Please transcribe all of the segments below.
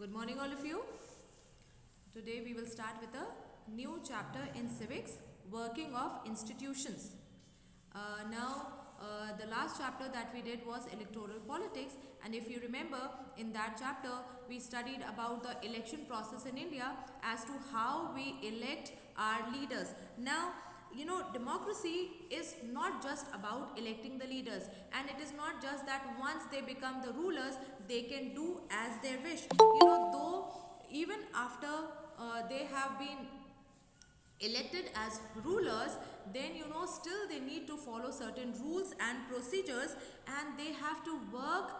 Good morning, all of you. Today we will start with a new chapter in civics, working of institutions. The last chapter that we did was electoral politics, and if you remember, in that chapter we studied about the election process in India as to how we elect our leaders. Now, democracy is not just about electing the leaders, and it is not just that once they become the rulers, they can do as they wish. Though even after they have been elected as rulers, then still they need to follow certain rules and procedures, and they have to work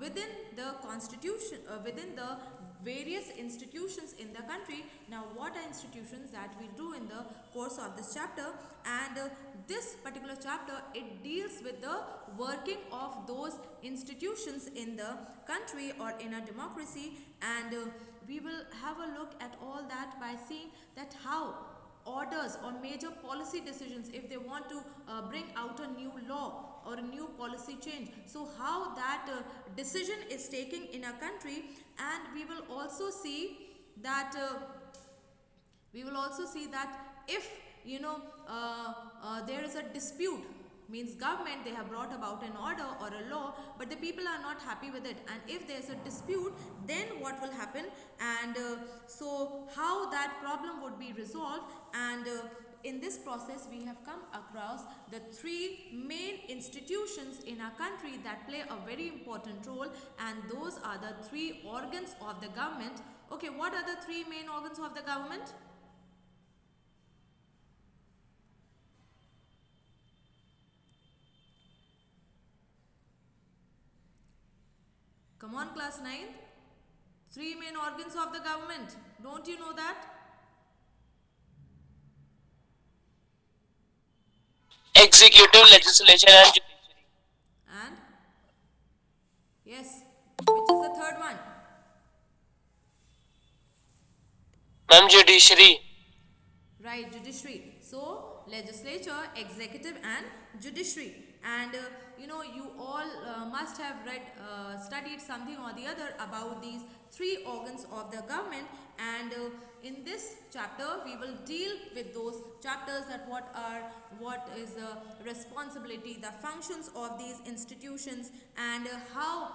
within the constitution, within the various institutions in the country. Now, what are institutions that we do in the course of this chapter? And this particular chapter, it deals with the working of those institutions in the country or in a democracy, and we will have a look at all that by seeing that how orders or major policy decisions, if they want to bring out a new law or a new policy change, so how that decision is taken in a country. And we will also see that if there is a dispute, means government, they have brought about an order or a law, but the people are not happy with it, and if there is a dispute, then what will happen, and so how that problem would be resolved. And in this process we have come across the three main institutions in our country that play a very important role, and those are the three organs of the government. Okay, what are the three main organs of the government? Come on, class 9th. Three main organs of the government. Don't you know that? Executive, legislature, and judiciary. And yes, which is the third one? Ma'am, judiciary. Right, judiciary. So, legislature, executive, and judiciary. And you all must have studied something or the other about these three organs of the government. And in this chapter, we will deal with those chapters, that what is the responsibility, the functions of these institutions, and how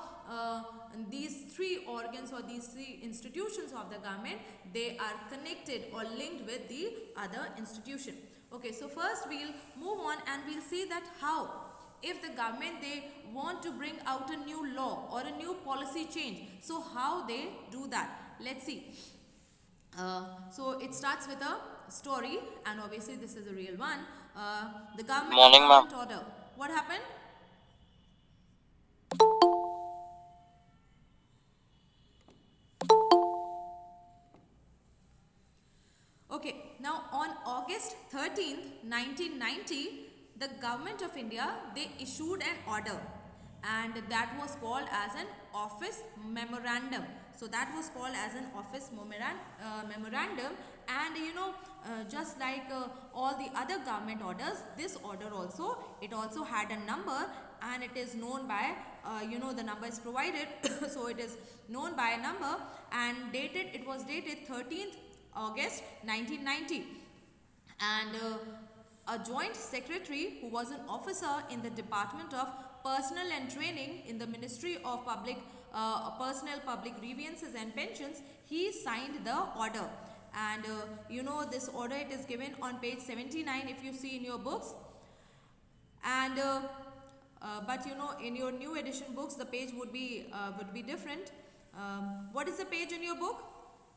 these three organs or these three institutions of the government, they are connected or linked with the other institution. Okay, so first we'll move on and we'll see that how, if the government, they want to bring out a new law or a new policy change, so how they do that. Let's see. So it starts with a story, and obviously this is a real one. The government Morning, ma'am. order. What happened? Okay, now on August 13th, 1990, the government of India, they issued an order, and that was called as an office memorandum. So that was called as an office memorandum, and just like all the other government orders, this order also, it also had a number, and it is known by the number is provided so it is known by a number, and it was dated 13th August 1990, and a joint secretary who was an officer in the Department of Personnel and Training in the Ministry of Personnel, Public Grievances and Pensions, he signed the order. And this order, it is given on page 79 if you see in your books, and but in your new edition books the page would be different. What is the page in your book?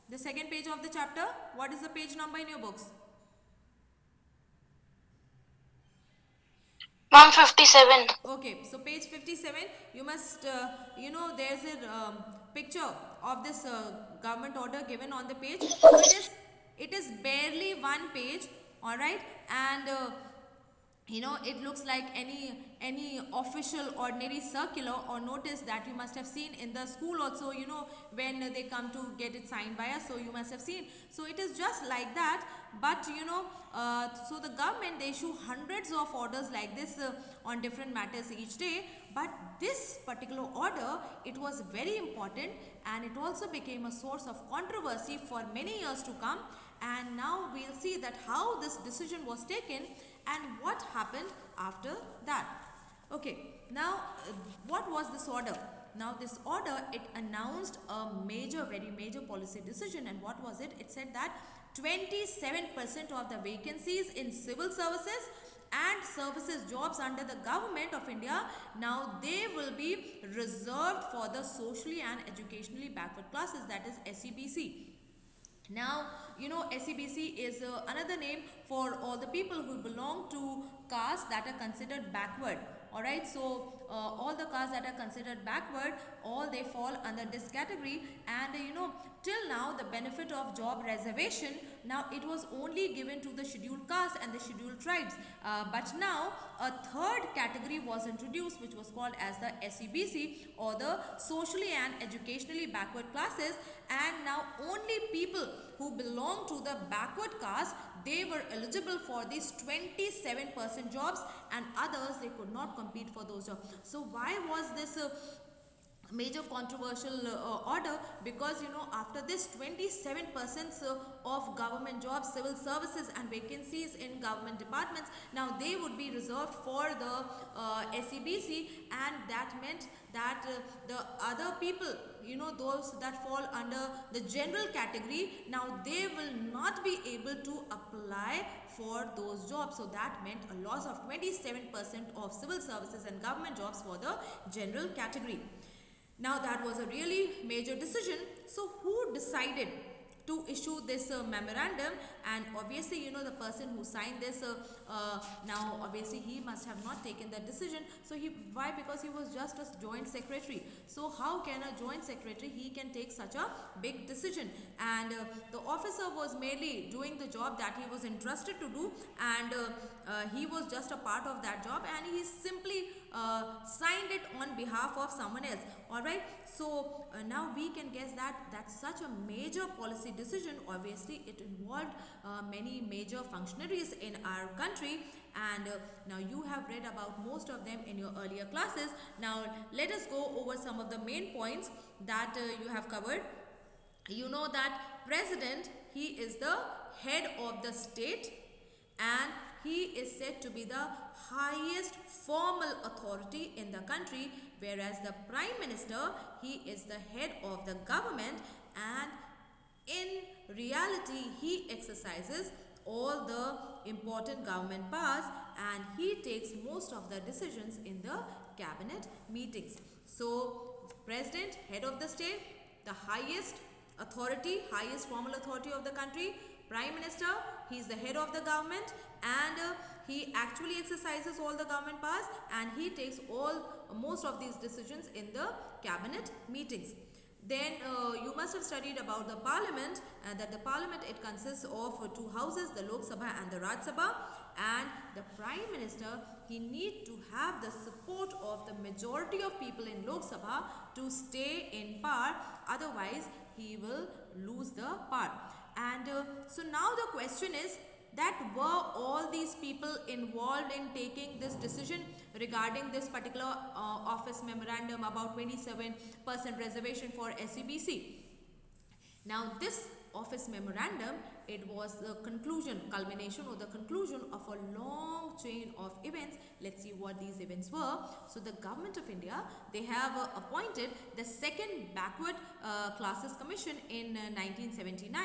The second page of the chapter, what is the page number in your books? Ma'am, 57. Okay, so page 57, you must, there's a picture of this government order given on the page. So it is barely one page, alright, and it looks like any official ordinary circular or notice that you must have seen in the school also, when they come to get it signed by us, so you must have seen. So it is just like that, but so the government, they issue hundreds of orders like this on different matters each day. But this particular order, it was very important, and it also became a source of controversy for many years to come. And now we'll see that how this decision was taken and what happened after that. Okay, now what was this order? Now this order, it announced a major, very major policy decision. And what was it? It said that 27% of the vacancies in civil services and services jobs under the government of India, now they will be reserved for the socially and educationally backward classes, that is SEBC. Now, SEBC is another name for all the people who belong to castes that are considered backward. Alright, so all the castes that are considered backward, all they fall under this category. And till now, the benefit of job reservation, now it was only given to the scheduled castes and the scheduled tribes. But now a third category was introduced, which was called as the SEBC, or the socially and educationally backward classes. And now only people who belong to the backward caste, they were eligible for these 27% jobs, and others, they could not compete for those jobs. So why was this major controversial order? Because after this, 27% of government jobs, civil services and vacancies in government departments, now they would be reserved for the SEBC, and that meant that the other people, those that fall under the general category, now they will not be able to apply for those jobs. So that meant a loss of 27% of civil services and government jobs for the general category. Now that was a really major decision. So who decided to issue this memorandum? And obviously the person who signed this, now obviously he must have not taken that decision. So why? Because he was just a joint secretary. So how can a joint secretary, he can take such a big decision? And the officer was merely doing the job that he was entrusted to do, and he was just a part of that job, and he simply signed it on behalf of someone else. Alright, so now we can guess that that's such a major policy decision. Obviously it involved many major functionaries in our country, and now you have read about most of them in your earlier classes. Now let us go over some of the main points that you have covered. You know that president, he is the head of the state, and he is said to be the highest formal authority in the country, whereas the prime minister, he is the head of the government, and in reality he exercises all the important government powers, and he takes most of the decisions in the cabinet meetings. So president, head of the state, the highest authority, highest formal authority of the country. Prime Minister, he is the head of the government, and he actually exercises all the government powers, and he takes most of these decisions in the cabinet meetings. Then you must have studied about the parliament, that the parliament, it consists of two houses, the Lok Sabha and the Raj Sabha, and the prime minister, he need to have the support of the majority of people in Lok Sabha to stay in power, otherwise he will lose the power. And so now the question is that were all these people involved in taking this decision regarding this particular office memorandum about 27% reservation for SEBC? Now this office memorandum, it was the culmination or the conclusion of a long chain of events. Let's see what these events were. So the government of India, they have appointed the second backward classes commission in 1979,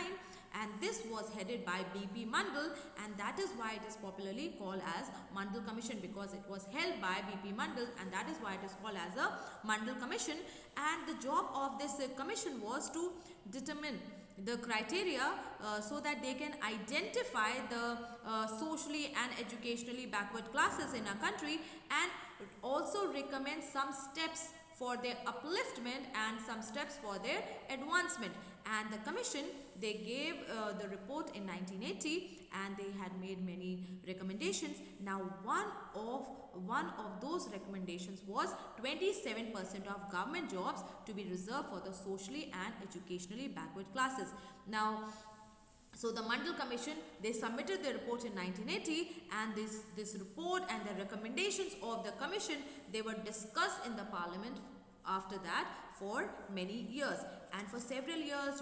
and this was headed by B.P. Mandal, and that is why it is popularly called as Mandal Commission, because it was held by B.P. Mandal, and that is why it is called as a Mandal Commission. And the job of this commission was to determine the criteria so that they can identify the socially and educationally backward classes in our country, and also recommend some steps for their upliftment and some steps for their advancement. And the commission, they gave the report in 1980, and they had made many recommendations. Now one of those recommendations was 27% of government jobs to be reserved for the socially and educationally backward classes. Now So the Mandal Commission, they submitted their report in 1980, and this report and the recommendations of the commission, they were discussed in the parliament after that for many years. And for several years,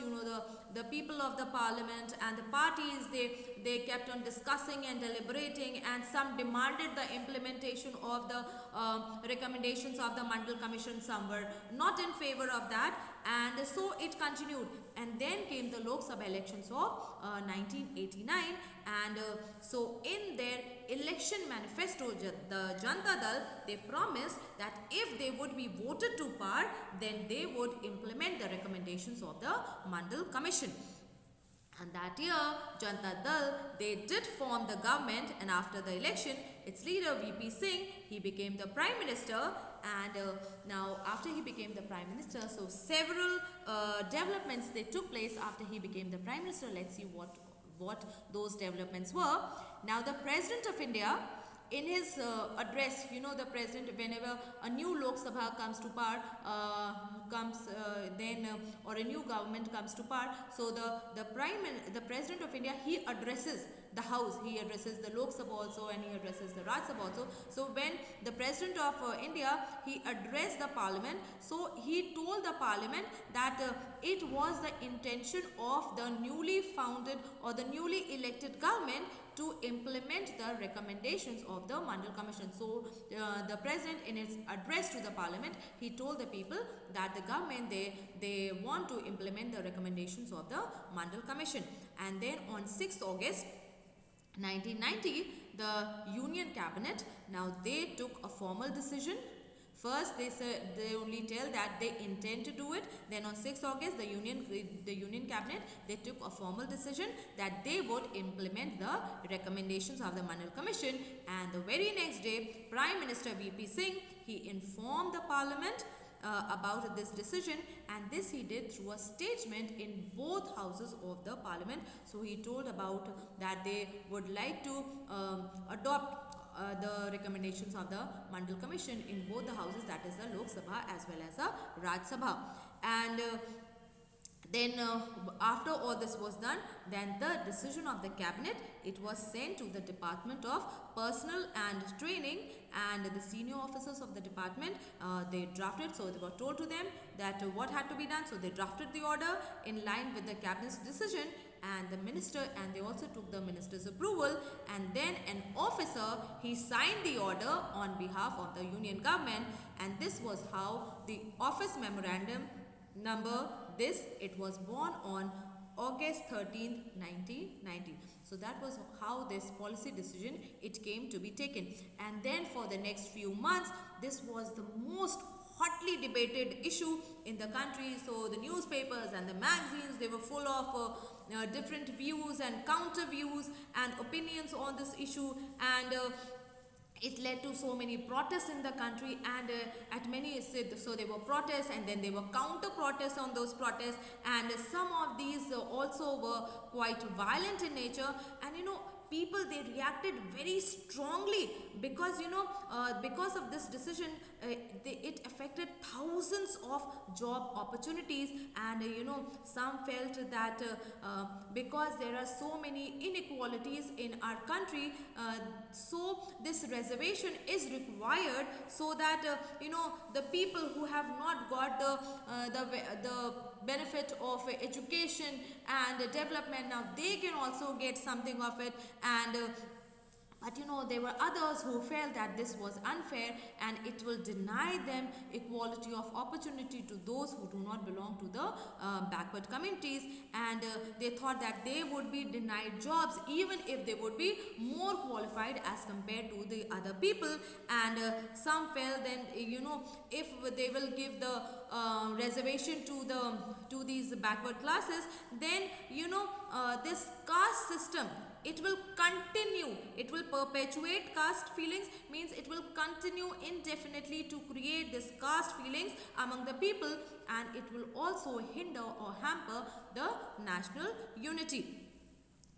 the people of the parliament and the parties, they kept on discussing and deliberating, and some demanded the implementation of the recommendations of the Mandal Commission. Some were not in favor of that, and so it continued. And then came the Lok Sabha elections of 1989, and so in their election manifesto, the Janata Dal, they promised that if they would be voted to power, then they would implement the recommendations of the Mandal Commission. And that year, Janata Dal, they did form the government, and after the election, its leader VP Singh, he became the Prime Minister. And now after he became the Prime Minister, so several developments, they took place after he became the Prime Minister. Let's see what those developments were. Now the President of India, in his address, the president, whenever a new Lok Sabha comes to power, or a new government comes to power, so the President of India, he addresses the House, he addresses the Lok Sabha also, and he addresses the Raj Sabha also. So when the President of India, he addressed the Parliament, so he told the Parliament that it was the intention of the newly founded or the newly elected government to implement the recommendations of the Mandal Commission. So the President, in his address to the Parliament, he told the people that the government, they want to implement the recommendations of the Mandal Commission. And then on 6th August 1990, the Union Cabinet, now they took a formal decision. First, they only tell that they intend to do it. Then on 6th August, the Union Cabinet, they took a formal decision that they would implement the recommendations of the Mandal Commission. And the very next day, Prime Minister VP Singh, he informed the Parliament about this decision, and this he did through a statement in both houses of the Parliament. So he told about that they would like to adopt the recommendations of the Mandal Commission in both the houses, that is the Lok Sabha as well as the Raj Sabha. And then after all this was done, then the decision of the cabinet, it was sent to the Department of Personnel and Training, and the senior officers of the department, they drafted. So they were told to them that what had to be done. So they drafted the order in line with the cabinet's decision, and the minister, and they also took the minister's approval, and then an officer, he signed the order on behalf of the union government. And this was how the office memorandum number this, it was born on August 13th, 1990. So that was how this policy decision, it came to be taken. And then for the next few months, this was the most hotly debated issue in the country. So the newspapers and the magazines, they were full of different views and counter views and opinions on this issue, and it led to so many protests in the country. And at many, so there were protests, and then there were counter protests on those protests, and some of these also were quite violent in nature. And people, they reacted very strongly because because of this decision, it affected thousands of job opportunities. And some felt that because there are so many inequalities in our country, so this reservation is required, so that the people who have not got the benefit of education and development, now they can also get something of it. And but there were others who felt that this was unfair, and it will deny them equality of opportunity to those who do not belong to the backward communities. And they thought that they would be denied jobs even if they would be more qualified as compared to the other people. And some felt then if they will give the reservation to these backward classes, then this caste system, it will continue, it will perpetuate caste feelings, means it will continue indefinitely to create this caste feelings among the people, and it will also hinder or hamper the national unity.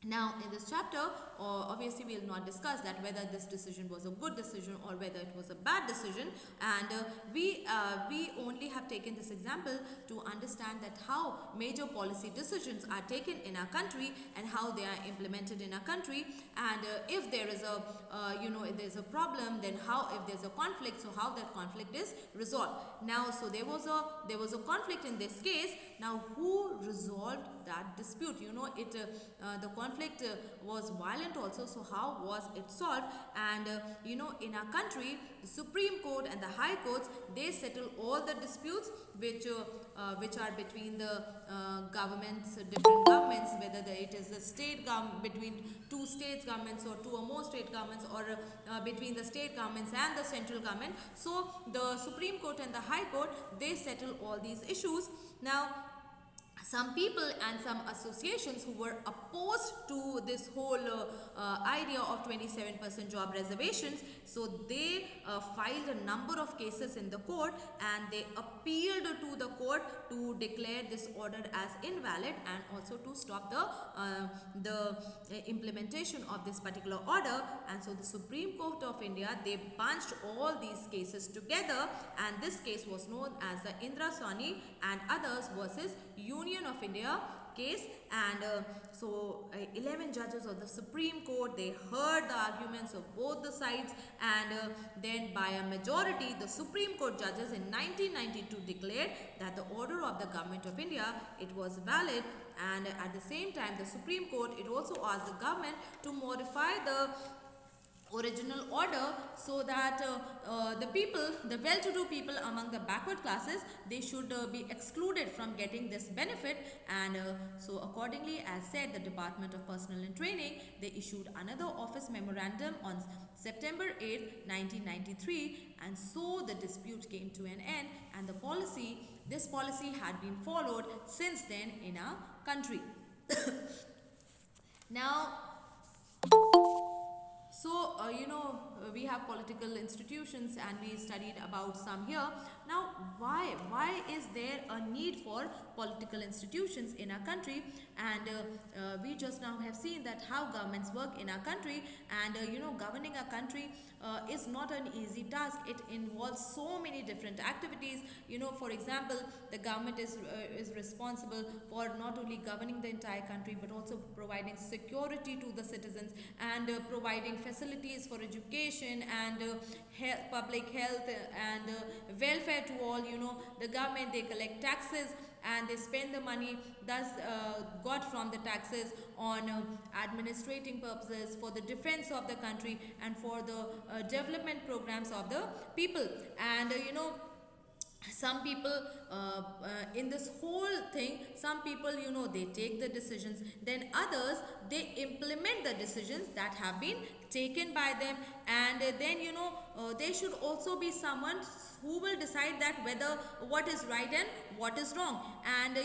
Now, in this chapter, obviously we will not discuss that whether this decision was a good decision or whether it was a bad decision, and we only have taken this example to understand that how major policy decisions are taken in our country and how they are implemented in our country, and if there is a if there's a problem, then how, if there's a conflict, so how that conflict is resolved. Now, so there was a conflict in this case. Now, who resolved that dispute? The conflict was violent also, so how was it solved? And in our country, the Supreme Court and the High Courts, they settle all the disputes which are between the governments, different governments, whether it is the state government, between two states governments or two or more state governments, or between the state governments and the central government. So the Supreme Court and the High Court, they settle all these issues. Now, some people and some associations who were opposed to this whole idea of 27% job reservations, so they filed a number of cases in the court, and they appealed to the court to declare this order as invalid and also to stop the implementation of this particular order. And so the Supreme Court of India, they bunched all these cases together, and this case was known as the Indra Sawhney and others versus Union of India case. And 11 judges of the Supreme Court, they heard the arguments of both the sides, and then by a majority, the Supreme Court judges in 1992 declared that the order of the Government of India, it was valid. And at the same time, the Supreme Court, it also asked the government to modify the original order so that the people, the well-to-do people among the backward classes, they should be excluded from getting this benefit. And so accordingly, as said, the Department of Personnel and Training, they issued another office memorandum on September 8, 1993, and so the dispute came to an end, and this policy had been followed since then in our country. Now, so, we have political institutions, and we studied about some here. Now, why is there a need for political institutions in our country? And we just now have seen that how governments work in our country, and governing a country is not an easy task. It involves so many different activities. For example, the government is responsible for not only governing the entire country, but also providing security to the citizens, and providing facilities for education and public health and welfare to all. The government, they collect taxes and they spend the money thus got from the taxes on administrating purposes, for the defense of the country, and for the development programs of the people. And some people in this whole thing, some people, they take the decisions, then others, they implement the decisions that have been taken by them. And then there should also be someone who will decide that whether what is right and what is wrong. And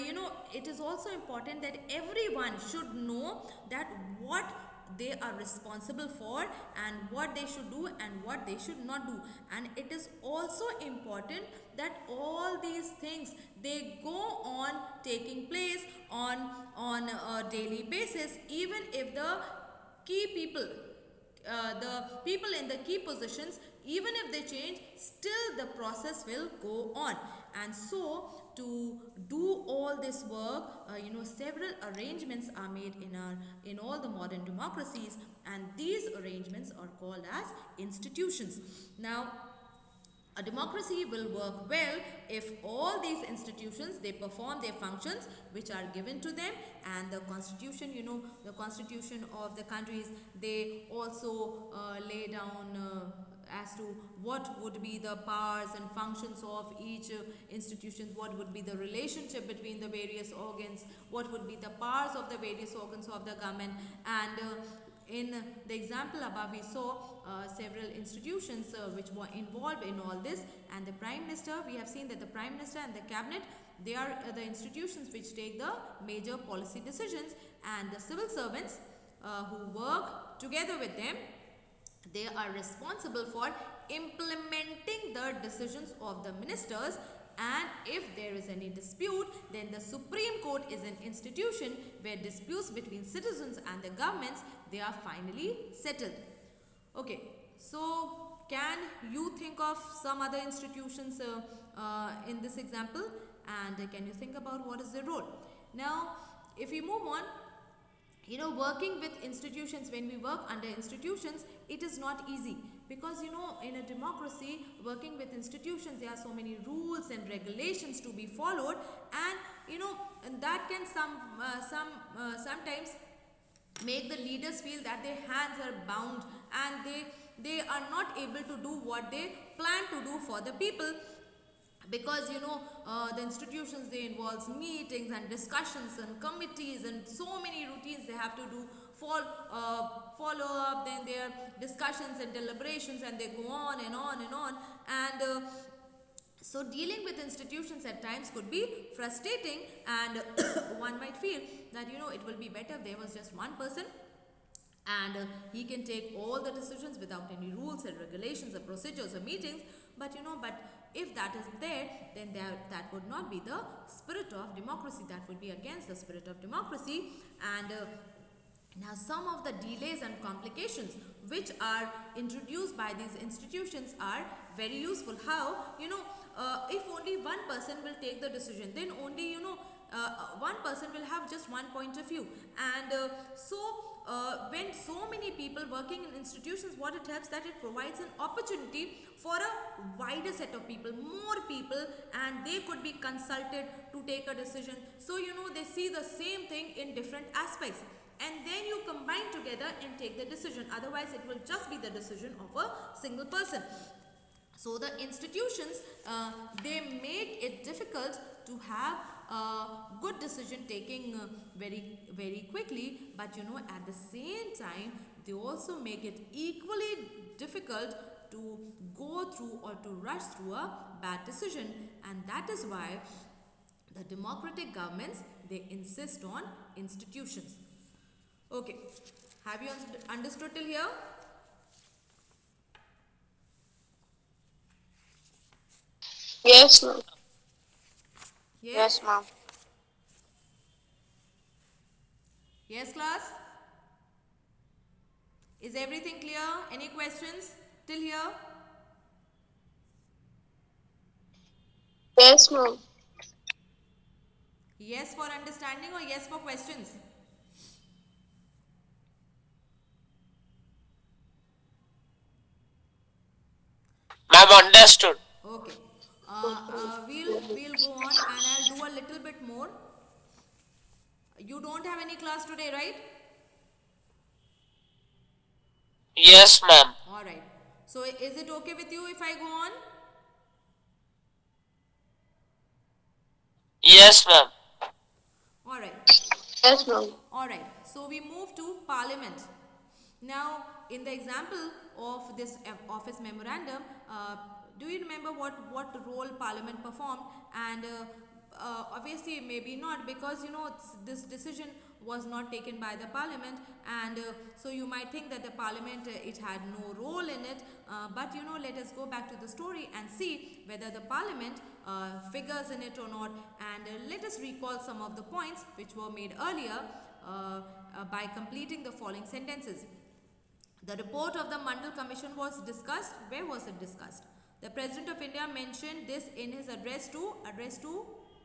it is also important that everyone should know that what they are responsible for, and what they should do and what they should not do. And it is also important that all these things, they go on taking place on a daily basis, even if the key people, the people in the key positions, even if they change, still the process will go on. And so to do all this work, several arrangements are made in all the modern democracies, and these arrangements are called as institutions. Now, a democracy will work well if all these institutions, they perform their functions which are given to them. And the constitution, the constitution of the countries, they also lay down as to what would be the powers and functions of each institution, what would be the relationship between the various organs, what would be the powers of the various organs of the government. And in the example above, we saw several institutions which were involved in all this. And the Prime Minister, we have seen that the Prime Minister and the Cabinet, they are the institutions which take the major policy decisions. And the civil servants who work together with them, they are responsible for implementing the decisions of the ministers And if there is any dispute, then the Supreme Court is an institution where disputes between citizens and the governments, they are finally settled. Okay, so can you think of some other institutions in this example, and can you think about what is their role? Now, if we move on, working with institutions, when we work under institutions, it is not easy, because in a democracy, working with institutions, there are so many rules and regulations to be followed, and and that can sometimes make the leaders feel that their hands are bound, and they are not able to do what they plan to do for the people, because the institutions, they involves meetings and discussions and committees and so many routines they have to do, follow up, then their discussions and deliberations, and they go on and on and on, and so dealing with institutions at times could be frustrating, and one might feel that it will be better if there was just one person, and he can take all the decisions without any rules and regulations or procedures or meetings. But if that is there, then that would not be the spirit of democracy. That would be against the spirit of democracy. And now some of the delays and complications which are introduced by these institutions are very useful. How? If only one person will take the decision, then only one person will have just one point of view, and when so many people working in institutions, what it helps, that it provides an opportunity for a wider set of people, more people, and they could be consulted to take a decision. So they see the same thing in different aspects, and then you combine together and take the decision. Otherwise it will just be the decision of a single person. So the institutions, they make it difficult to have good decision taking very very quickly, but at the same time they also make it equally difficult to go through or to rush through a bad decision. And that is why the democratic governments, they insist on institutions. Okay, have you understood till here? Yes, ma'am. Yes? Yes, ma'am. Yes, class? Is everything clear? Any questions till here? Yes, ma'am. Yes for understanding or yes for questions? Ma'am, understood. Okay. We'll go on, and I'll do a little bit more. You don't have any class today, right? Yes, ma'am. All right. So is it okay with you if I go on? Yes, ma'am. All right. Yes, ma'am. All right. So we move to Parliament. Now, in the example of this office memorandum, do you remember what role Parliament performed? And obviously, maybe not, because this decision was not taken by the Parliament, and so you might think that the Parliament, it had no role in it. But let us go back to the story and see whether the Parliament figures in it or not. And let us recall some of the points which were made earlier by completing the following sentences. The report of the Mandal Commission was discussed. Where was it discussed? The President of India mentioned this in his address to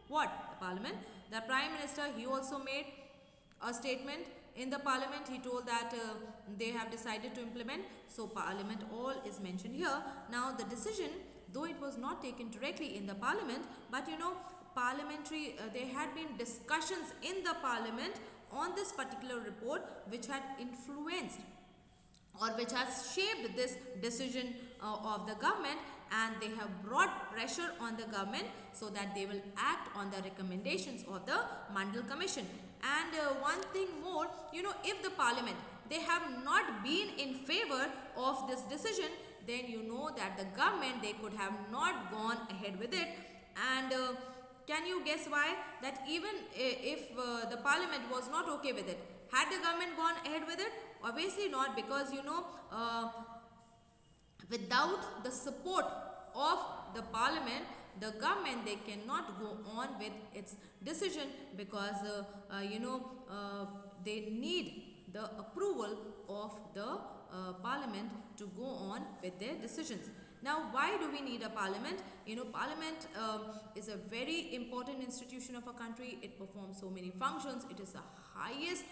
what? The Parliament. The Prime Minister, he also made a statement in the Parliament. He told that they have decided to implement. So Parliament, all is mentioned here. Now the decision, though it was not taken directly in the Parliament, but parliamentary, there had been discussions in the Parliament on this particular report, which had influenced or which has shaped this decision of the government, and they have brought pressure on the government so that they will act on the recommendations of the Mandal Commission. And one thing more, if the Parliament, they have not been in favor of this decision, then that the government, they could have not gone ahead with it. And can you guess why? That even if the Parliament was not okay with it, had the government gone ahead with it? Obviously not, because without the support of the Parliament, they cannot go on with its decision because they need the approval of the parliament to go on with their decisions. Now, why do we need a parliament? Parliament is a very important institution of a country. It performs so many functions. It is the highest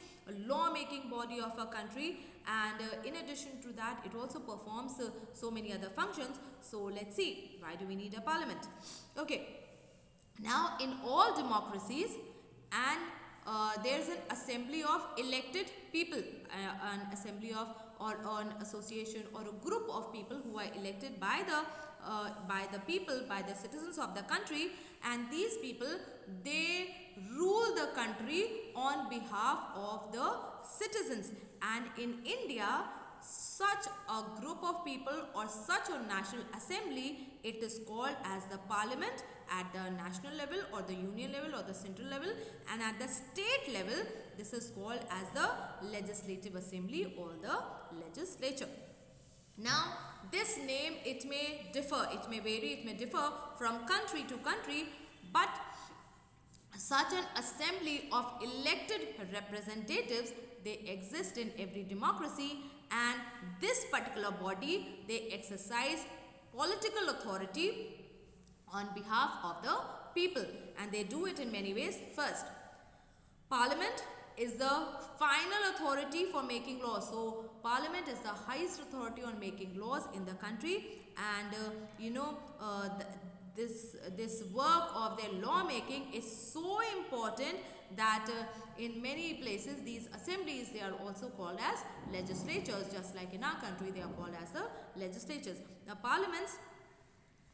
law-making body of a country, and in addition to that, it also performs so many other functions. So let's see, why do we need a parliament? Okay, now in all democracies, and there's an assembly of elected people, an assembly of or an association or a group of people who are elected by the people, by the citizens of the country, and these people, they rule the country on behalf of the citizens. And in India, such a group of people or such a national assembly, it is called as the parliament at the national level or the union level or the central level, and at the state level this is called as the legislative assembly or the legislature. Now, this name, it may differ, it may vary, it may differ from country to country, but such an assembly of elected representatives, they exist in every democracy, and this particular body, they exercise political authority on behalf of the people, and they do it in many ways. First, Parliament is the final authority for making laws. So Parliament is the highest authority on making laws in the country, and this work of their lawmaking is so important that in many places these assemblies, they are also called as legislatures. Just like in our country, they are called as the legislatures. Now, parliaments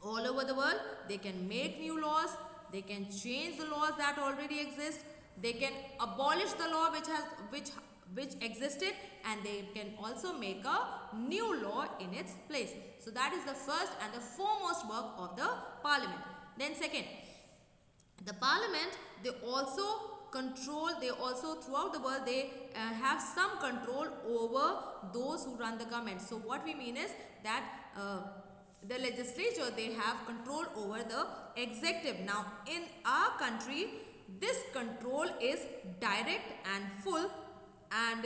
all over the world, they can make new laws, they can change the laws that already exist, they can abolish the law which existed, and they can also make a new law in its place. So that is the first and the foremost work of the parliament. Then second, the parliament, they also throughout the world, they have some control over those who run the government. So what we mean is that the legislature, they have control over the executive. Now in our country, this control is direct and full, and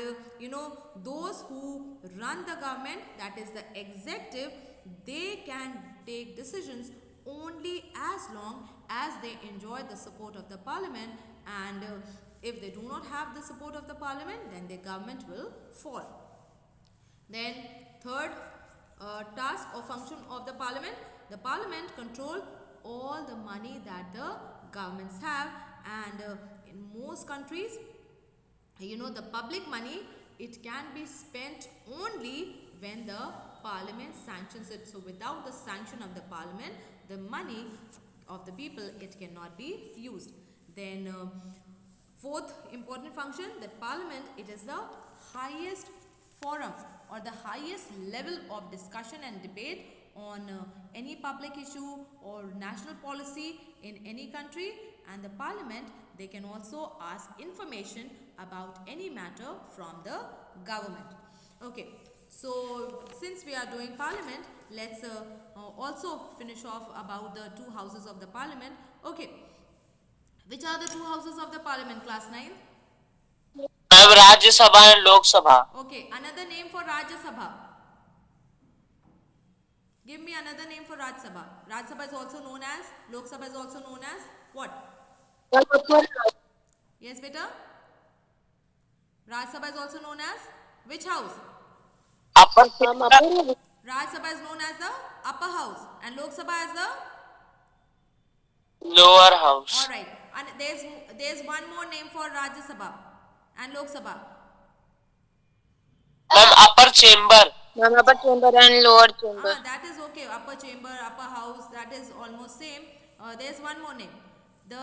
those who run the government, that is the executive, they can take decisions only as long as they enjoy the support of the parliament, and if they do not have the support of the parliament, then the government will fall. Then third task or function of the parliament control all the money that the governments have, and in most countries, the public money, it can be spent only when the parliament sanctions it. So without the sanction of the parliament, the money of the people, it cannot be used. Then fourth important function, that parliament, it is the highest forum or the highest level of discussion and debate on any public issue or national policy in any country, and the parliament, they can also ask information about any matter from the government. Okay, so since we are doing parliament, let's also finish off about the two houses of the parliament. Okay, which are the two houses of the parliament, class 9? Rajya Sabha and Lok Sabha. Okay, another name for Rajya Sabha. Give me another name for Rajya Sabha. Rajya Sabha is also known as, Lok Sabha is also known as what? Yes, beta? Rajya Sabha is also known as which house? Upper Rajya Sabha is known as the upper house, and Lok Sabha as the lower house. all right. And there's one more name for Rajya Sabha and Lok Sabha. Ma'am, upper chamber. Ma'am, upper chamber and lower chamber. That is okay. Upper chamber, upper house, that is almost same. There's one more name. The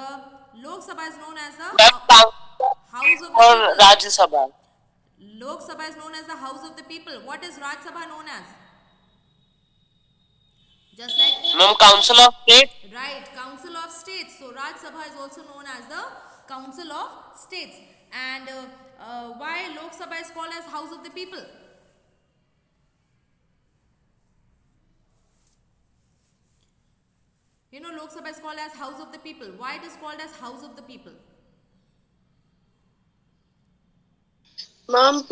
Lok Sabha is known as the house of the people. Rajya Sabha. Lok Sabha is known as the house of the people. What is Rajya Sabha known as? Just like Ma'am, Council of State. right, Council of States. So Rajya Sabha is also known as the Council of States. And why Lok Sabha is called as House of the People? You know, Lok Sabha is called as House of the People. Why it is called as House of the People? Ma'am,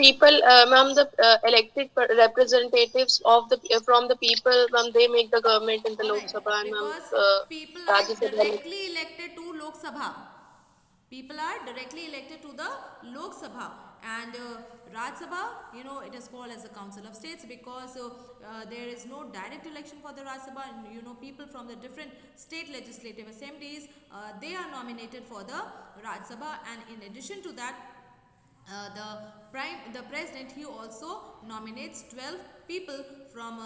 ma'am, the elected representatives of the from the people, ma'am, they make the government in the Lok Alright, Sabha, and ma'am, because people Rajya are Sabha. directly elected to Lok Sabha. People are directly elected to the Lok Sabha, and Raj Sabha, you know, it is called as the Council of States because there is no direct election for the Raj Sabha, and you know, people from the different state legislative assemblies, they are nominated for the Raj Sabha, and in addition to that, the president, he also nominates 12 people from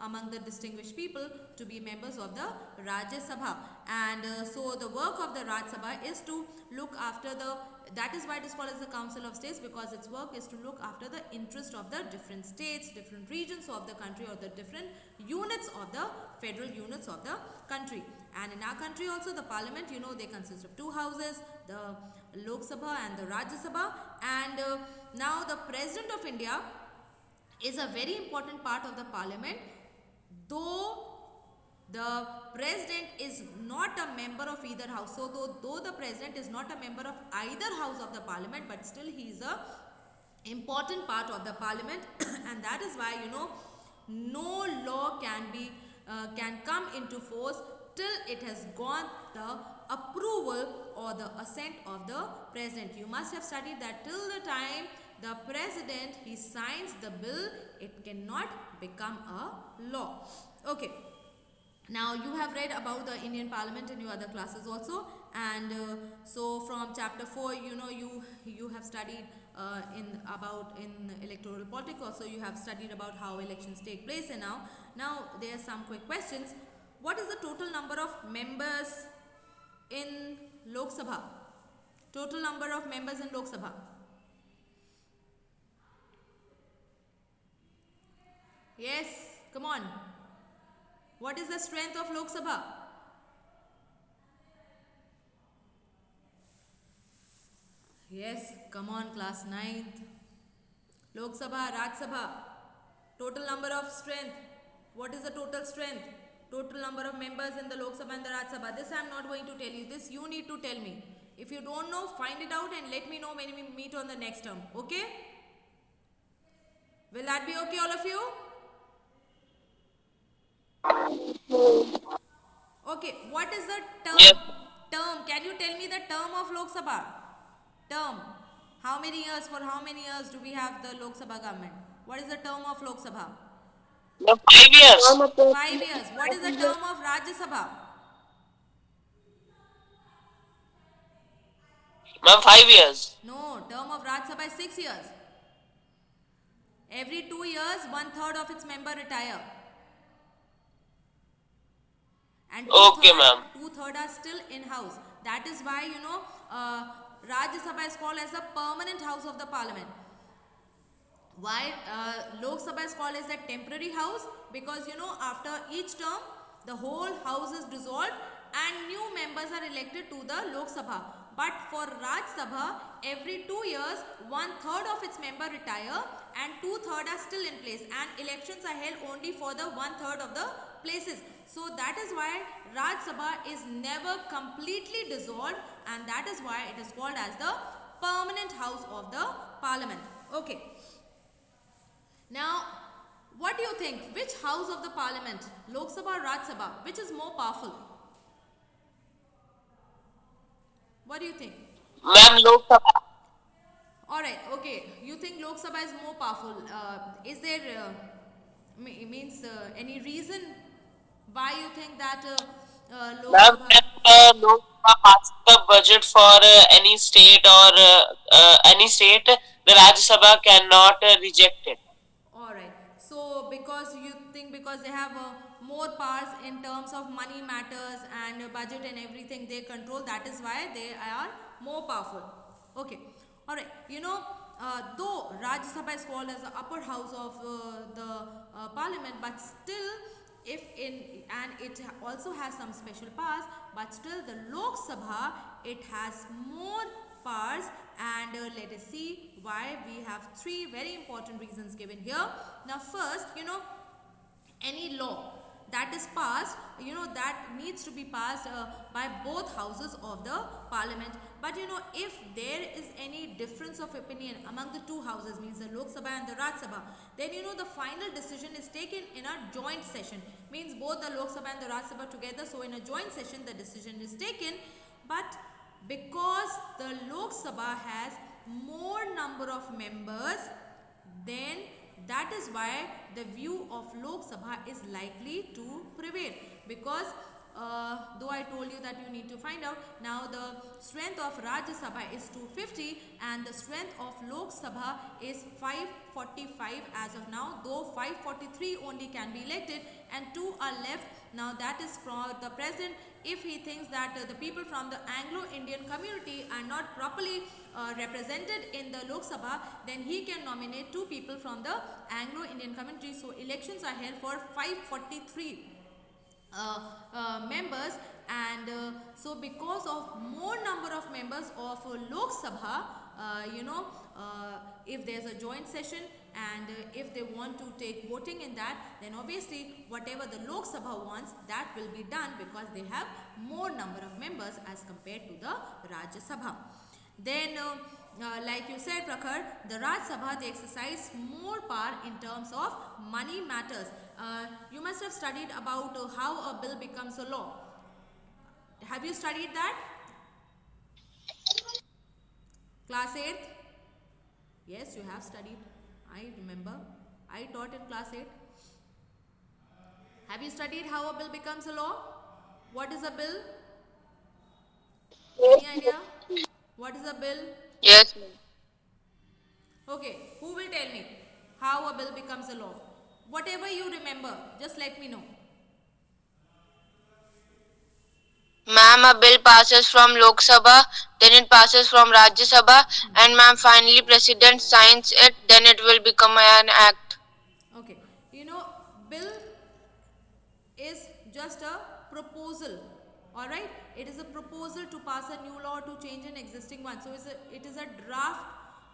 among the distinguished people to be members of the Rajya Sabha, and so the work of the Raj Sabha is to look after the, that is why it is called as the Council of States, because its work is to look after the interest of the different states, different regions of the country, or the different units of the federal units of the country. And in our country also, the parliament, you know, they consist of two houses, the Lok Sabha and the Rajya Sabha, and now the President of India is a very important part of the parliament, though the president is not a member of either house. So though the president is not a member of either house of the parliament, but still he is a important part of the parliament and that is why, you know, no law can come into force till it has gone the approval or the assent of the president. You must have studied that till the time the president he signs the bill, it cannot become a law. Okay. Now you have read about the Indian Parliament in your other classes also, and so from chapter 4, you know, you have studied in electoral politics also. You have studied about how elections take place, and now there are some quick questions. What is the total number of members in Lok Sabha? Total number of members in Lok Sabha. Yes, come on. What is the strength of Lok Sabha? Yes, come on, class 9th. Lok Sabha, Raj Sabha. Total number of strength. What is the total strength? Total number of members in the Lok Sabha and the Raj Sabha. This I am not going to tell you. This you need to tell me. If you don't know, find it out and let me know when we meet on the next term. Okay? Will that be okay, all of you? Okay, what is the term? Yes. Term. Can you tell me the term of Lok Sabha? Term. How many years? For how many years do we have the Lok Sabha government? What is the term of Lok Sabha? The 5 years. 5 years. What is the term of Rajya Sabha? Ma'am, 5 years. No, term of Rajya Sabha is 6 years. Every 2 years, 1/3 of its member retire. And Okay, ma'am. two-third are still in house. That is why, you know, Rajya Sabha is called as a permanent house of the parliament. Why Lok Sabha is called as a temporary house? Because, you know, after each term, the whole house is dissolved and new members are elected to the Lok Sabha. But for Raj Sabha, every 2 years, 1/3 of its member retire and 2/3 are still in place, and elections are held only for the 1/3 of the places. So that is why Raj Sabha is never completely dissolved, and that is why it is called as the permanent house of the parliament. Okay. Now, what do you think? Which house of the parliament, Lok Sabha or Raj Sabha, which is more powerful? What do you think? Ma'am, Lok Sabha. Alright, okay. You think Lok Sabha is more powerful. Is there any reason why you think that Lok Ma'am, Sabha? when Lok Sabha passes the budget for any state or any state, the Rajya Sabha cannot reject it. Alright. So because you think because they have more powers in terms of money matters and budget and everything they control, that is why they are more powerful. Okay. Alright. You know, though Rajya Sabha is called as the upper house of the parliament, but still it also has some special powers, but still the Lok Sabha, it has more powers, and let us see why. We have 3 very important reasons given here. Now first, you know, any law that is passed, that needs to be passed by both houses of the parliament. But if there is any difference of opinion among the two houses, means the Lok Sabha and the Raj Sabha, then the final decision is taken in a joint session, means both the Lok Sabha and the Raj Sabha together. So in a joint session the decision is taken. But because the Lok Sabha has more number of members, then that is why the view of Lok Sabha is likely to prevail. Because though I told you that you need to find out, now the strength of Rajya Sabha is 250 and the strength of Lok Sabha is 545 as of now, though 543 only can be elected and 2 are left. Now that is from the president. If he thinks that the people from the Anglo-Indian community are not properly represented in the Lok Sabha, then he can nominate 2 people from the Anglo-Indian community. So elections are held for 543 members, and so because of more number of members of Lok Sabha, if there's a joint session and if they want to take voting in that, then obviously whatever the Lok Sabha wants, that will be done because they have more number of members as compared to the Rajya Sabha. Then like you said, Prakhar, the Raj Sabha, they exercise more power in terms of money matters. You must have studied about how a bill becomes a law. Have you studied that? Class 8th? Yes, you have studied. I remember. I taught in class 8. Have you studied how a bill becomes a law? What is a bill? Any idea? What is a bill? Yes, ma'am. Okay, who will tell me how a bill becomes a law? Whatever you remember, just let me know. Ma'am, a bill passes from Lok Sabha, then it passes from Rajya Sabha, and ma'am, finally President signs it, then it will become an act. Okay, bill is just a proposal. Alright, it is a proposal to pass a new law to change an existing one. So it is a draft,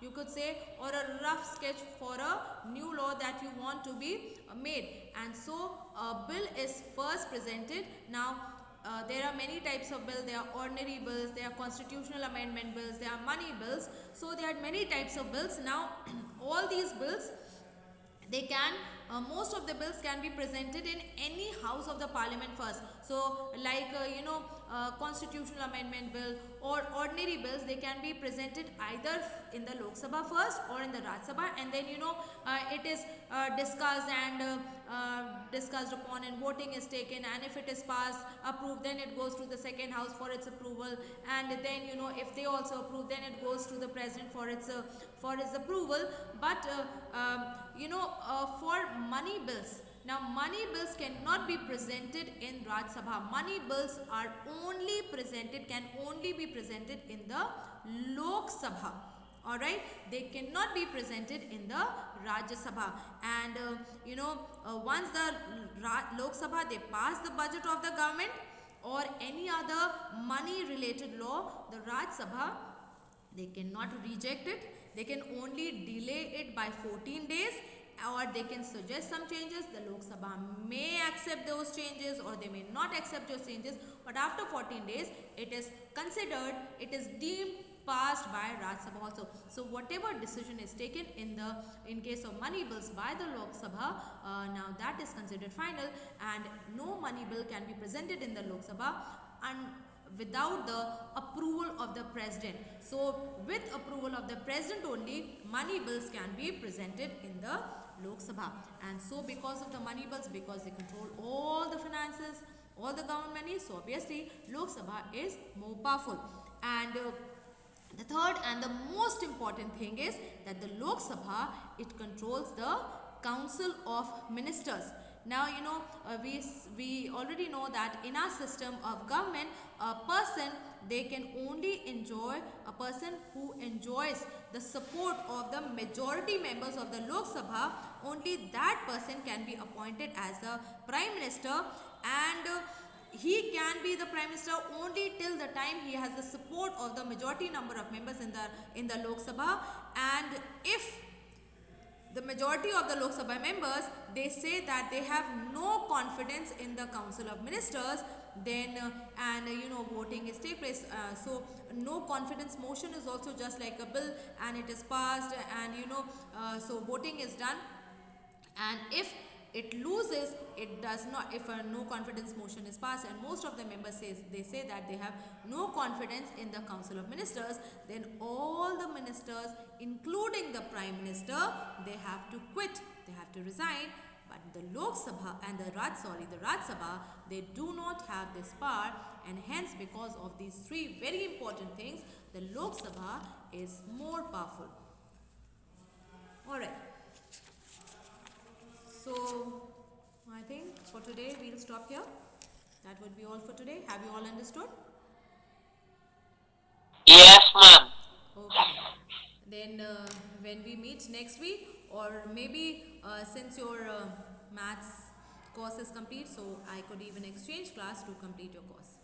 you could say, or a rough sketch for a new law that you want to be made. And so a bill is first presented. Now there are many types of bills. There are ordinary bills, there are constitutional amendment bills, there are money bills. So there are many types of bills. Now all these bills, they can most of the bills can be presented in any house of the parliament first. So like constitutional amendment bill or ordinary bills, they can be presented either in the Lok Sabha first or in the Raj Sabha, and then it is discussed and discussed upon and voting is taken, and if it is passed, approved, then it goes to the second house for its approval, and then if they also approve, then it goes to the president for its approval. But for money bills, now money bills cannot be presented in Raj Sabha. Money bills are can only be presented in the Lok Sabha. Alright, they cannot be presented in the Rajya Sabha. And once the Lok Sabha, they pass the budget of the government or any other money related law, the Raj Sabha, they cannot reject it. They can only delay it by 14 days, or they can suggest some changes. The Lok Sabha may accept those changes or they may not accept those changes, but after 14 days it is considered, it is deemed passed by Raj Sabha also. So whatever decision is taken in case of money bills by the Lok Sabha, now that is considered final, and no money bill can be presented in the Lok Sabha and without the approval of the president. So with approval of the president only, money bills can be presented in the Lok Sabha. And so because of the money bills, because they control all the finances, all the government money, so obviously Lok Sabha is more powerful. And the third and the most important thing is that the Lok Sabha, it controls the Council of Ministers. Now we already know that in our system of government, a person who enjoys the support of the majority members of the Lok Sabha, only that person can be appointed as the Prime Minister, and he can be the Prime Minister only till the time he has the support of the majority number of members in the Lok Sabha. And if the majority of the Lok Sabha members, they say that they have no confidence in the Council of Ministers. Then voting is take place. So no confidence motion is also just like a bill, and it is passed, and so voting is done. And if it loses, it does not, if a no confidence motion is passed and most of the members say that they have no confidence in the Council of Ministers, then all the ministers, including the Prime Minister, they have to quit, they have to resign. But the Lok Sabha and the Raj Sabha, they do not have this power, and hence because of these three very important things, the Lok Sabha is more powerful. Alright. So, I think for today we'll stop here. That would be all for today. Have you all understood? Yes, ma'am. Okay. Then when we meet next week, or maybe since your maths course is complete, so I could even exchange class to complete your course.